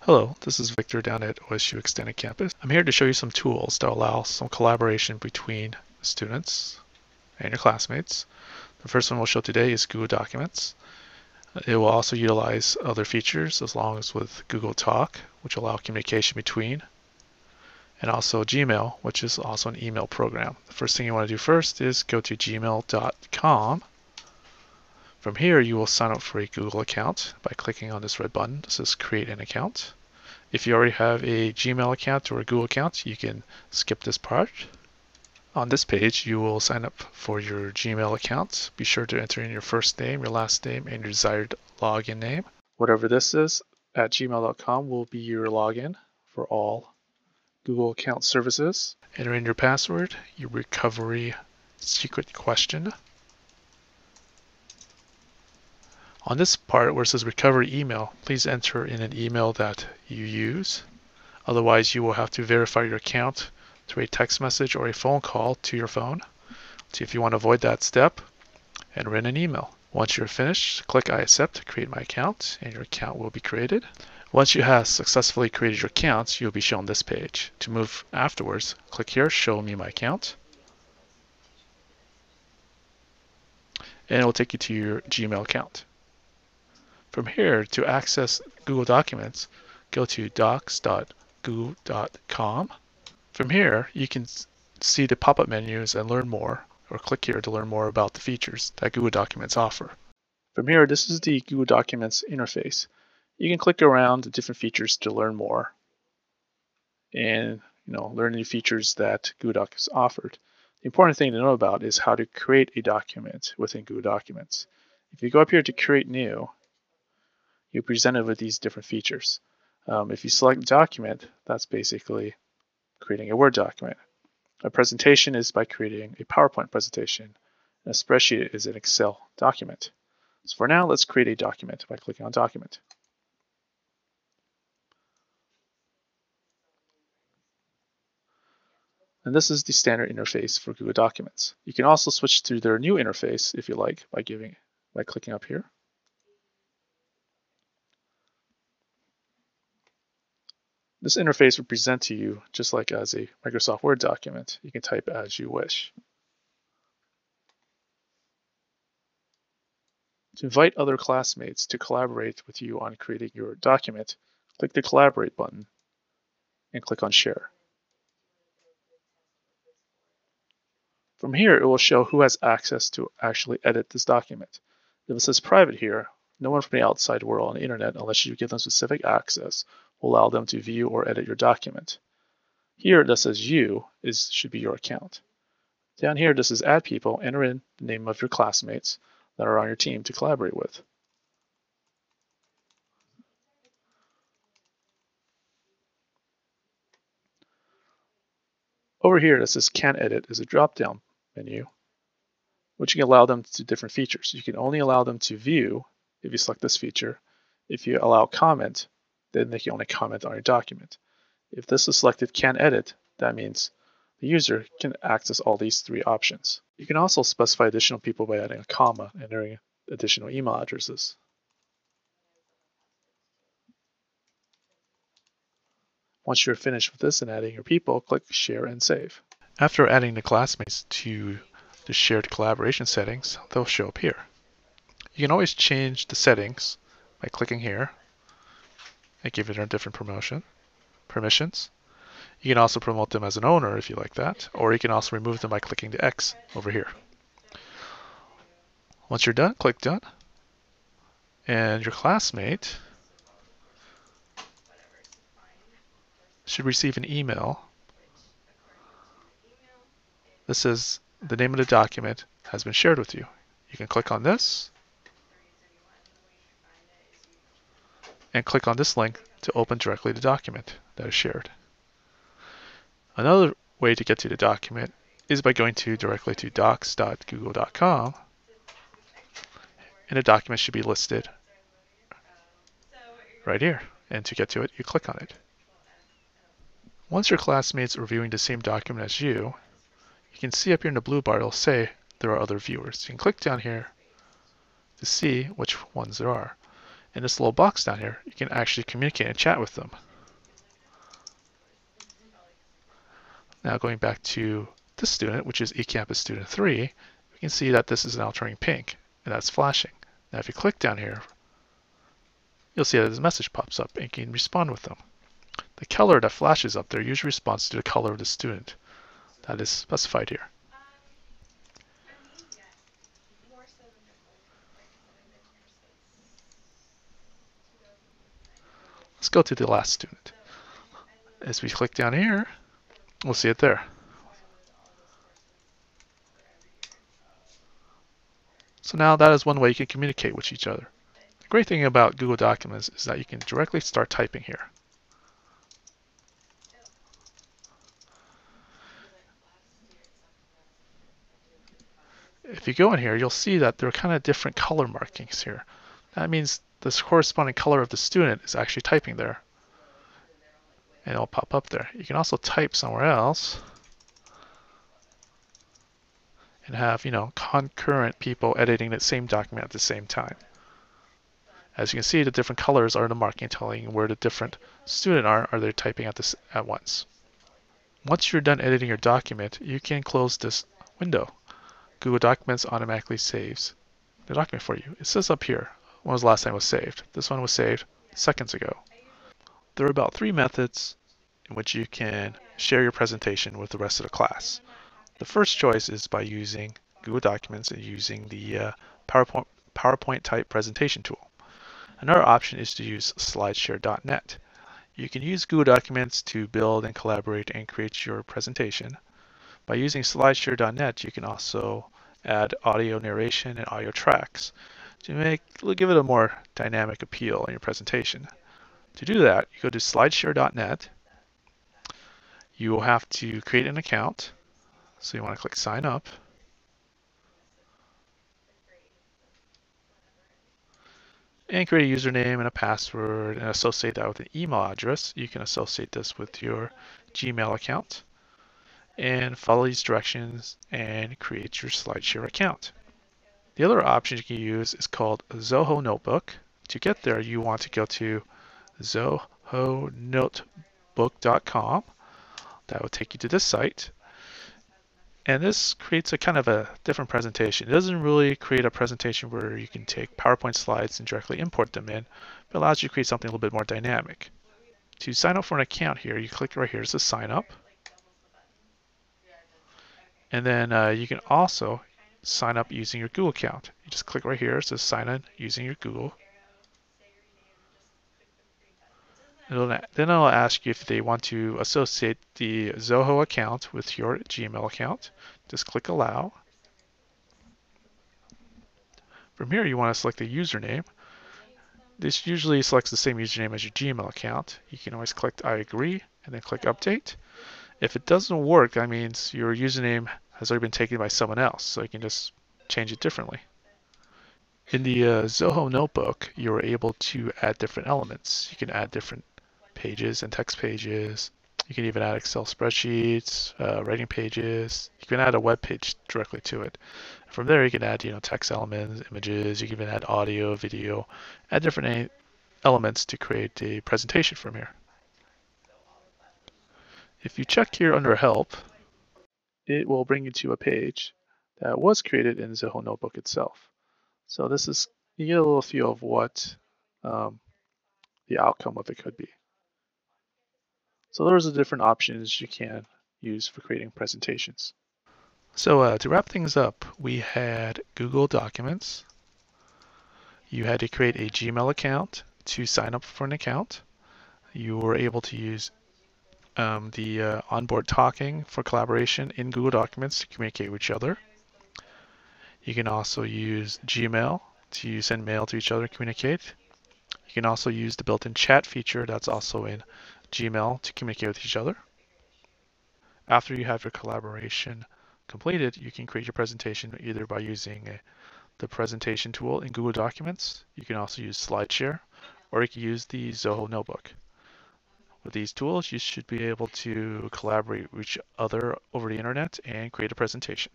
Hello, this is Victor down at OSU Extended Campus. I'm here to show you some tools that allow some collaboration between students and your classmates. The first one we'll show today is Google Documents. It will also utilize other features as long as with Google Talk, which allow communication between, and also Gmail, which is also an email program. The first thing you want to do first is go to gmail.com. From here, you will sign up for a Google account by clicking on this red button. This is Create an Account. If you already have a Gmail account or a Google account, you can skip this part. On this page, you will sign up for your Gmail account. Be sure to enter in your first name, your last name, and your desired login name. Whatever this is at gmail.com will be your login for all Google account services. Enter in your password, your recovery secret question. On this part where it says recovery email, please enter in an email that you use. Otherwise, you will have to verify your account through a text message or a phone call to your phone. So if you want to avoid that step, enter in an email. Once you're finished, click I accept to create my account, and your account will be created. Once you have successfully created your account, you'll be shown this page. To move afterwards, click here, Show Me My Account. And it will take you to your Gmail account. From here, to access Google Documents, go to docs.google.com. From here, you can see the pop-up menus and learn more, or click here to learn more about the features that Google Documents offer. From here, this is the Google Documents interface. You can click around the different features to learn more and learn new features that Google Docs offered. The important thing to know about is how to create a document within Google Documents. If you go up here to Create New, you're presented with these different features. If you select document, that's basically creating a Word document. A presentation is by creating a PowerPoint presentation. And a spreadsheet is an Excel document. So for now, let's create a document by clicking on Document. And this is the standard interface for Google Documents. You can also switch to their new interface if you like by clicking up here. This interface will present to you just like as a Microsoft Word document. You can type as you wish. To invite other classmates to collaborate with you on creating your document, click the Collaborate button and click on Share. From here, it will show who has access to actually edit this document. If it says private here, no one from the outside world on the internet, unless you give them specific access, will allow them to view or edit your document. Here, that says you should be your account. Down here, this is Add People. Enter in the name of your classmates that are on your team to collaborate with. Over here, that says Can Edit is a drop-down menu, which can allow them to different features. You can only allow them to view if you select this feature. If you allow comment, then they can only comment on your document. If this is selected Can Edit, that means the user can access all these three options. You can also specify additional people by adding a comma and entering additional email addresses. Once you're finished with this and adding your people, click Share and Save. After adding the classmates to the shared collaboration settings, they'll show up here. You can always change the settings by clicking here and give it a different permissions. You can also promote them as an owner if you like that, or you can also remove them by clicking the X over here. Once you're done, click Done, and your classmate should receive an email that says the name of the document has been shared with you. You can click on this and click on this link to open directly the document that is shared. Another way to get to the document is by going directly to docs.google.com, and the document should be listed right here. And to get to it, you click on it. Once your classmates are viewing the same document as you can see up here in the blue bar, it'll say there are other viewers. You can click down here to see which ones there are. In this little box down here, you can actually communicate and chat with them. Now going back to this student, which is eCampus Student 3, we can see that this is now turning pink, and that's flashing. Now if you click down here, you'll see that this message pops up and you can respond with them. The color that flashes up there usually responds to the color of the student that is specified here. Let's go to the last student. As we click down here, we'll see it there. So now that is one way you can communicate with each other. The great thing about Google Documents is that you can directly start typing here. If you go in here, you'll see that there are kind of different color markings here. That means this corresponding color of the student is actually typing there. And it'll pop up there. You can also type somewhere else and have, concurrent people editing the same document at the same time. As you can see, the different colors are the marking telling you where the different student are they typing at once. Once you're done editing your document, you can close this window. Google Documents automatically saves the document for you. It says up here, when was the last time it was saved? This one was saved seconds ago. There are about 3 methods in which you can share your presentation with the rest of the class. The first choice is by using Google Documents and using the PowerPoint type presentation tool. Another option is to use slideshare.net. You can use Google Documents to build and collaborate and create your presentation. By using slideshare.net, you can also add audio narration and audio tracks to give it a more dynamic appeal in your presentation. To do that, you go to slideshare.net. You will have to create an account. So you want to click sign up. And create a username and a password and associate that with an email address. You can associate this with your Gmail account and follow these directions and create your SlideShare account. The other option you can use is called Zoho Notebook. To get there, you want to go to zohonotebook.com. That will take you to this site. And this creates a kind of a different presentation. It doesn't really create a presentation where you can take PowerPoint slides and directly import them in, but allows you to create something a little bit more dynamic. To sign up for an account here, you click right here to sign up. And then you can also sign up using your Google account. You just click right here, it says sign in using your Google. Then it'll ask you if they want to associate the Zoho account with your Gmail account. Just click allow. From here, you want to select the username. This usually selects the same username as your Gmail account. You can always click I agree and then click update. If it doesn't work, that means your username has already been taken by someone else, so you can just change it differently. In the Zoho Notebook, you're able to add different elements. You can add different pages and text pages. You can even add Excel spreadsheets, writing pages. You can add a web page directly to it. From there, you can add text elements, images. You can even add audio, video, add different elements to create a presentation from here. If you check here under Help, it will bring you to a page that was created in Zoho Notebook itself. So this is, you get a little feel of what the outcome of it could be. So there's the different options you can use for creating presentations. So to wrap things up, we had Google Documents. You had to create a Gmail account to sign up for an account. You were able to use the onboard talking for collaboration in Google Documents to communicate with each other. You can also use Gmail to send mail to each other and communicate. You can also use the built-in chat feature that's also in Gmail to communicate with each other. After you have your collaboration completed, you can create your presentation either by using the presentation tool in Google Documents. You can also use SlideShare, or you can use the Zoho Notebook. With these tools, you should be able to collaborate with each other over the internet and create a presentation.